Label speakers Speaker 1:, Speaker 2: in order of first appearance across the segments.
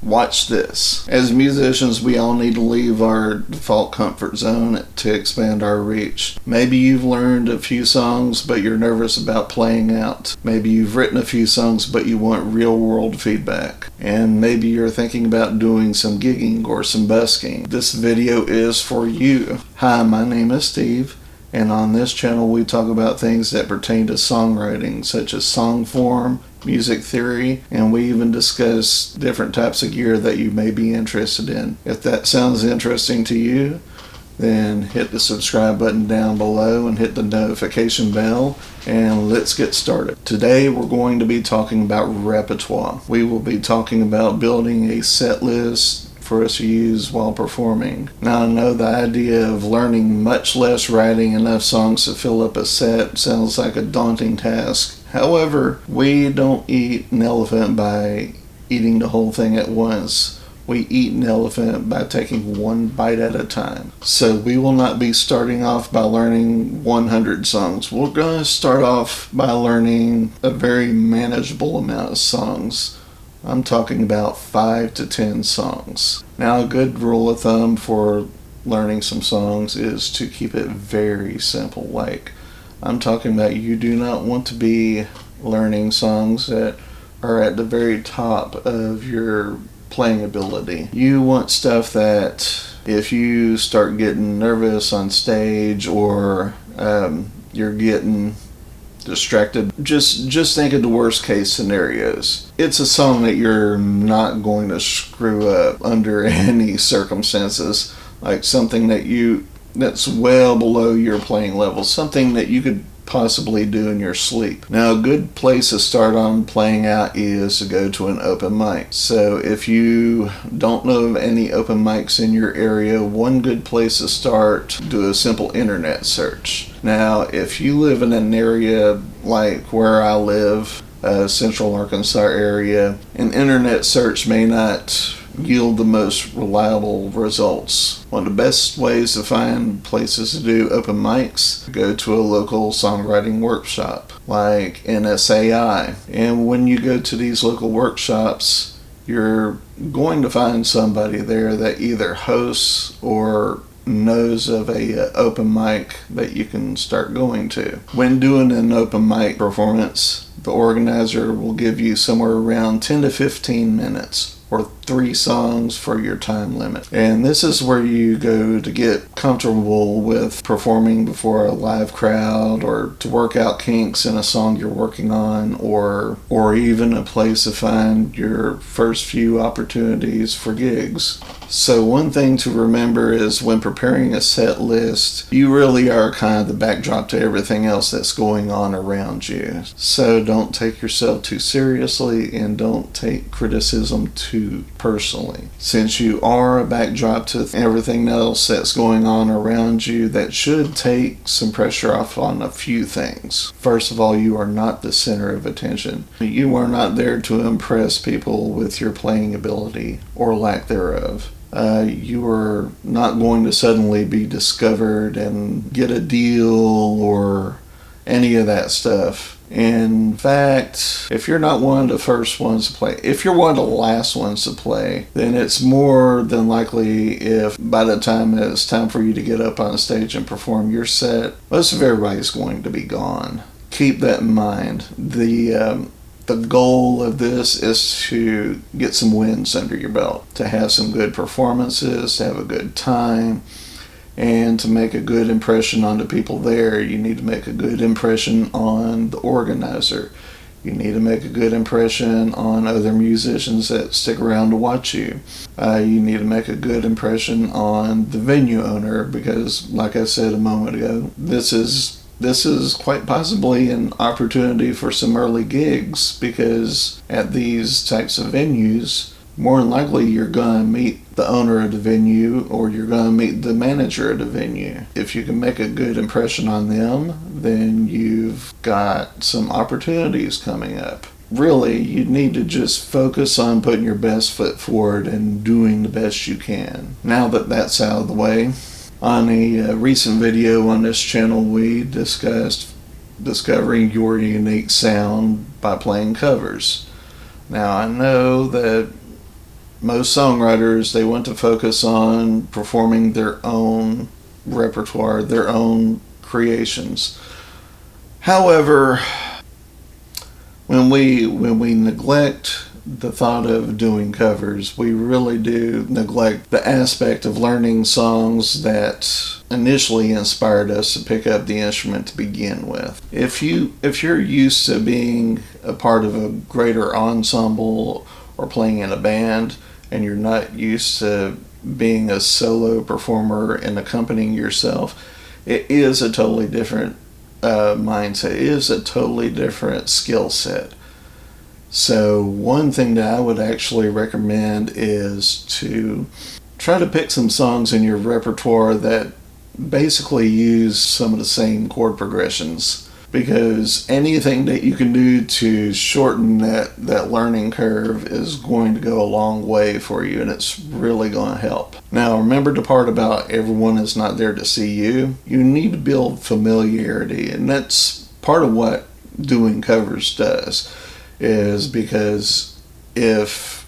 Speaker 1: Watch this. As musicians, we all need to leave our default comfort zone to expand our reach. Maybe you've learned a few songs, but you're nervous about playing out. Maybe you've written a few songs, but you want real-world feedback. And maybe you're thinking about doing some gigging or some busking. This video is for you. Hi, my name is Steve, and on this channel we talk about things that pertain to songwriting, such as song form, music theory, and we even discuss different types of gear that you may be interested in. If that sounds interesting to you, then hit the subscribe button down below and hit the notification bell, and let's get started. Today we're going to be talking about repertoire. We will be talking about building a set list for us to use while performing. Now, I know the idea of learning, much less writing enough songs to fill up a set, sounds like a daunting task. However, we don't eat an elephant by eating the whole thing at once. We eat an elephant by taking one bite at a time. So we will not be starting off by learning 100 songs. We're going to start off by learning a very manageable amount of songs. I'm talking about 5 to 10 songs. Now, a good rule of thumb for learning some songs is to keep it very simple. Like, I'm talking about, you do not want to be learning songs that are at the very top of your playing ability. You want stuff that if you start getting nervous on stage or you're getting distracted, just think of the worst case scenarios. It's a song that you're not going to screw up under any circumstances, like something that's well below your playing level, something that you could possibly do in your sleep. Now, a good place to start on playing out is to go to an open mic. So if you don't know of any open mics in your area, one good place to start, do a simple internet search. Now, if you live in an area like where I live, Central Arkansas area, an internet search may not yield the most reliable results. One of the best ways to find places to do open mics, go to a local songwriting workshop like NSAI. And when you go to these local workshops, you're going to find somebody there that either hosts or knows of a open mic that you can start going to. When doing an open mic performance, the organizer will give you somewhere around 10 to 15 minutes or 3 songs for your time limit. And this is where you go to get comfortable with performing before a live crowd, or to work out kinks in a song you're working on, or even a place to find your first few opportunities for gigs. So one thing to remember is when preparing a set list, you really are kind of the backdrop to everything else that's going on around you. So don't take yourself too seriously and don't take criticism too personally. Since you are a backdrop to everything else that's going on around you, that should take some pressure off on a few things. First of all, you are not the center of attention. You are not there to impress people with your playing ability or lack thereof. You are not going to suddenly be discovered and get a deal or any of that stuff. In fact, if you're not one of the first ones to play, if you're one of the last ones to play, then it's more than likely if by the time it's time for you to get up on stage and perform your set, most of everybody's going to be gone. Keep that in mind. The goal of this is to get some wins under your belt, to have some good performances, to have a good time, and to make a good impression on the people there. You need to make a good impression on the organizer. You need to make a good impression on other musicians that stick around to watch you. You need to make a good impression on the venue owner, because, like I said a moment ago, this is quite possibly an opportunity for some early gigs, because at these types of venues, more than likely you're going to meet the owner of the venue, or you're going to meet the manager of the venue. If you can make a good impression on them, then you've got some opportunities coming up. Really, you need to just focus on putting your best foot forward and doing the best you can. Now that that's out of the way, on a recent video on this channel, we discussed discovering your unique sound by playing covers. Now, I know that most songwriters, they want to focus on performing their own repertoire, their own creations. However, when we neglect the thought of doing covers, we really do neglect the aspect of learning songs that initially inspired us to pick up the instrument to begin with. If you're used to being a part of a greater ensemble or playing in a band, and you're not used to being a solo performer and accompanying yourself, it is a totally different mindset. It is a totally different skill set. So one thing that I would actually recommend is to try to pick some songs in your repertoire that basically use some of the same chord progressions, because anything that you can do to shorten that learning curve is going to go a long way for you, and it's really going to help. Now, remember the part about everyone is not there to see you. You need to build familiarity, and that's part of what doing covers does, is because if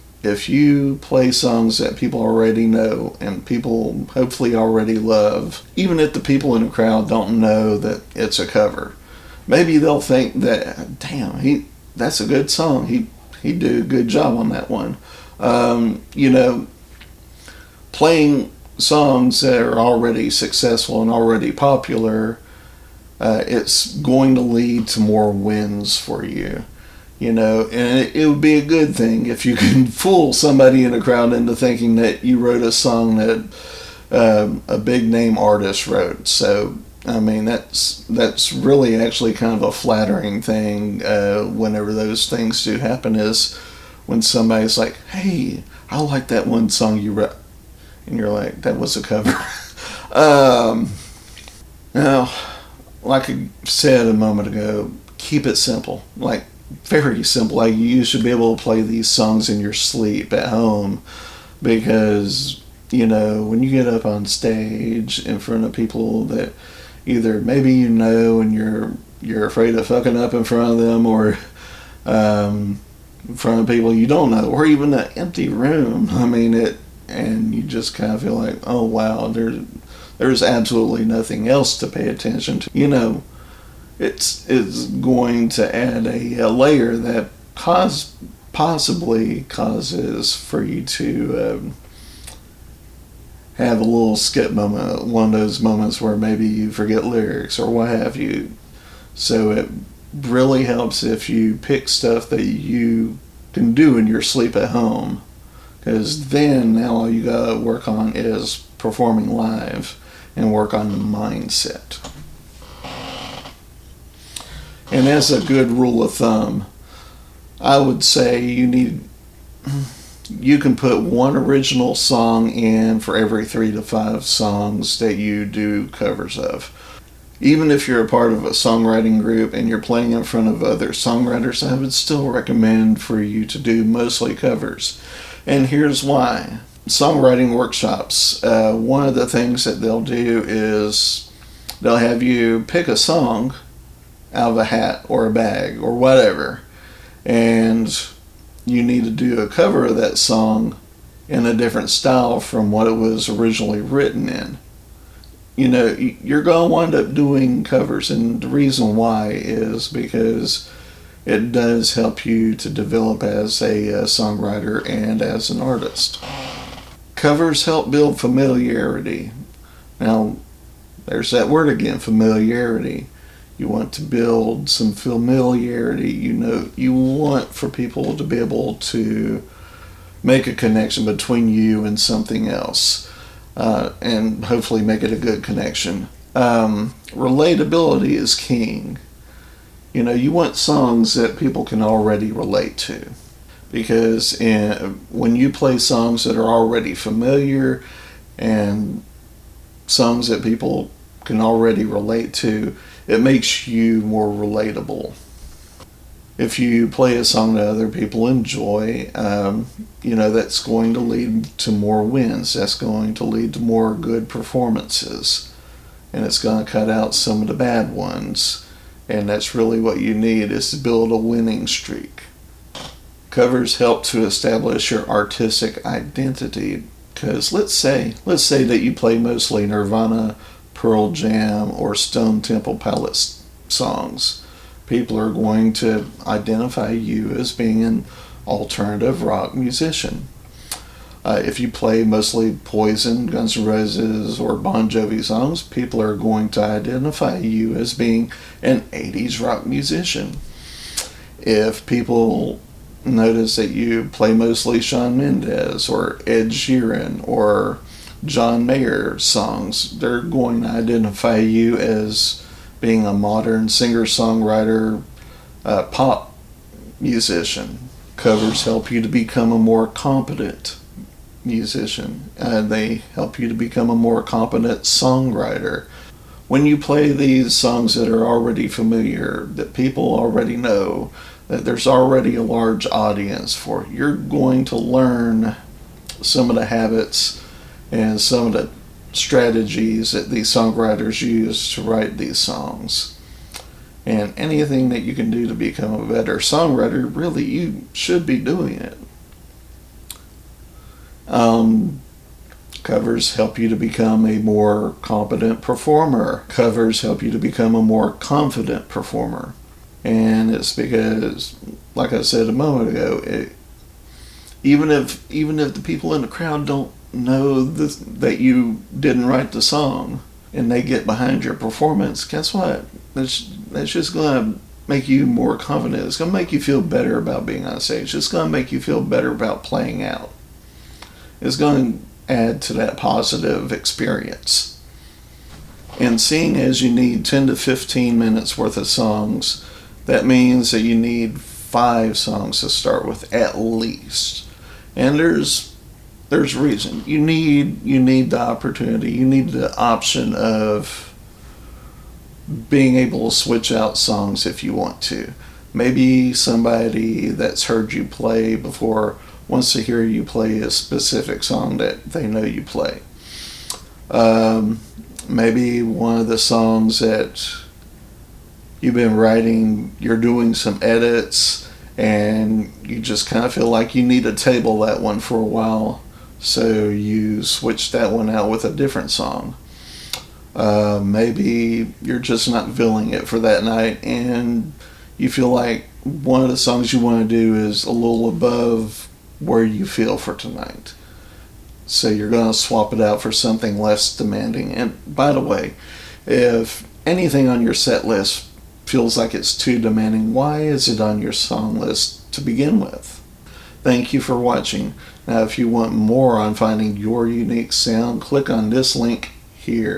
Speaker 1: you play songs that people already know and people hopefully already love, even if the people in the crowd don't know that it's a cover, maybe they'll think that, damn, that's a good song. He did a good job on that one. Playing songs that are already successful and already popular, it's going to lead to more wins for you. And it would be a good thing if you can fool somebody in a crowd into thinking that you wrote a song that a big name artist wrote. So, I mean, that's really actually kind of a flattering thing whenever those things do happen, is when somebody's like, hey, I like that one song you wrote. And you're like, that was a cover. Now, like I said a moment ago, keep it simple. Like, very simple. Like, you should be able to play these songs in your sleep at home, because when you get up on stage in front of people that either maybe and you're afraid of fucking up in front of them, or in front of people you don't know, or even an empty room, and you just kind of feel like, oh wow, there's absolutely nothing else to pay attention to. It's going to add a layer that possibly causes for you to have a little skip moment, one of those moments where maybe you forget lyrics or what have you. So it really helps if you pick stuff that you can do in your sleep at home, because then now all you gotta work on is performing live and work on the mindset. And as a good rule of thumb, I would say you can put one original song in for every 3 to 5 songs that you do covers of. Even if you're a part of a songwriting group and you're playing in front of other songwriters, I would still recommend for you to do mostly covers. And here's why. Songwriting workshops, one of the things that they'll do is they'll have you pick a song out of a hat or a bag or whatever, and you need to do a cover of that song in a different style from what it was originally written in. You're going to wind up doing covers, and the reason why is because it does help you to develop as a songwriter and as an artist. Covers help build familiarity. Now, there's that word again, familiarity. You want to build some familiarity. You want for people to be able to make a connection between you and something else, and hopefully make it a good connection. Relatability is king. You want songs that people can already relate to, because when you play songs that are already familiar and songs that people can already relate to, it makes you more relatable. If you play a song that other people enjoy, that's going to lead to more wins. That's going to lead to more good performances. And it's going to cut out some of the bad ones. And that's really what you need, is to build a winning streak. Covers help to establish your artistic identity. Because let's say that you play mostly Nirvana, Pearl Jam, or Stone Temple Pilots songs. People are going to identify you as being an alternative rock musician. If you play mostly Poison, Guns N' Roses, or Bon Jovi songs, people are going to identify you as being an 80s rock musician. If people notice that you play mostly Shawn Mendes or Ed Sheeran or John Mayer songs, they're going to identify you as being a modern singer-songwriter, pop musician. Covers help you to become a more competent musician. They help you to become a more competent songwriter. When you play these songs that are already familiar, that people already know, that there's already a large audience for, you're going to learn some of the habits and some of the strategies that these songwriters use to write these songs. And anything that you can do to become a better songwriter, really, you should be doing it. Covers help you to become a more competent performer. Covers help you to become a more confident performer. And it's because, like I said a moment ago, even if the people in the crowd don't know that you didn't write the song, and they get behind your performance, guess what? That's just going to make you more confident. It's going to make you feel better about being on stage. It's going to make you feel better about playing out. It's going to add to that positive experience. And seeing as you need 10 to 15 minutes worth of songs, that means that you need 5 songs to start with at least. And there's reason. You need the opportunity. You need the option of being able to switch out songs if you want to. Maybe somebody that's heard you play before wants to hear you play a specific song that they know you play. Maybe one of the songs that you've been writing, you're doing some edits, and you just kind of feel like you need to table that one for a while, so you switch that one out with a different song. Maybe you're just not feeling it for that night, and you feel like one of the songs you want to do is a little above where you feel for tonight. So you're going to swap it out for something less demanding. And by the way, if anything on your set list feels like it's too demanding, why is it on your song list to begin with? Thank you for watching. Now, if you want more on finding your unique sound, click on this link here.